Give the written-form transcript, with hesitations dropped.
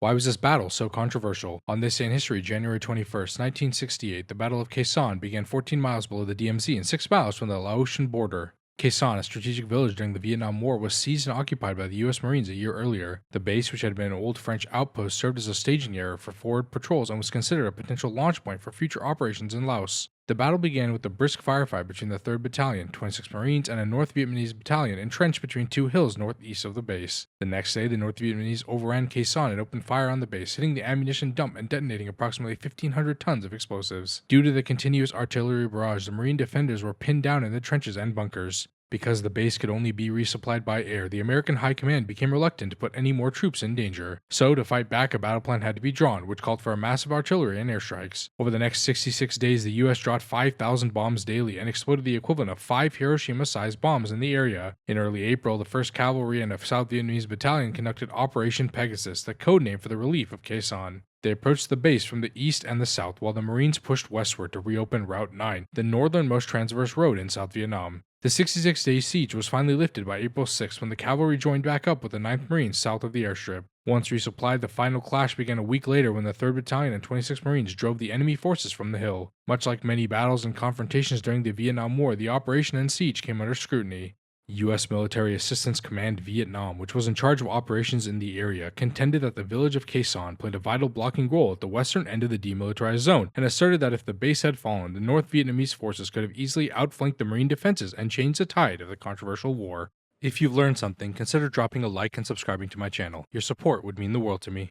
Why was this battle so controversial? On this day in history, January 21st, 1968, the Battle of Khe Sanh began 14 miles below the DMZ and 6 miles from the Laotian border. Khe Sanh, a strategic village during the Vietnam War, was seized and occupied by the U.S. Marines a year earlier. The base, which had been an old French outpost, served as a staging area for forward patrols and was considered a potential launch point for future operations in Laos. The battle began with a brisk firefight between the 3rd Battalion, 26 Marines, and a North Vietnamese battalion entrenched between two hills northeast of the base. The next day, the North Vietnamese overran Khe Sanh and opened fire on the base, hitting the ammunition dump and detonating approximately 1,500 tons of explosives. Due to the continuous artillery barrage, the Marine defenders were pinned down in the trenches and bunkers. Because the base could only be resupplied by air, the American High Command became reluctant to put any more troops in danger. So, to fight back, a battle plan had to be drawn, which called for a massive artillery and airstrikes. Over the next 66 days, the US dropped 5,000 bombs daily and exploded the equivalent of 5 Hiroshima-sized bombs in the area. In early April, the 1st Cavalry and a South Vietnamese battalion conducted Operation Pegasus, the code name for the relief of Khe Sanh. They approached the base from the east and the south, while the Marines pushed westward to reopen Route 9, the northernmost transverse road in South Vietnam. The 66-day siege was finally lifted by April 6 when the cavalry joined back up with the 9th Marines south of the airstrip. Once resupplied, the final clash began a week later when the 3rd Battalion and 26 Marines drove the enemy forces from the hill. Much like many battles and confrontations during the Vietnam War, the operation and siege came under scrutiny. U.S. Military Assistance Command Vietnam, which was in charge of operations in the area, contended that the village of Khe Sanh played a vital blocking role at the western end of the demilitarized zone, and asserted that if the base had fallen, the North Vietnamese forces could have easily outflanked the Marine defenses and changed the tide of the controversial war. If you've learned something, consider dropping a like and subscribing to my channel. Your support would mean the world to me.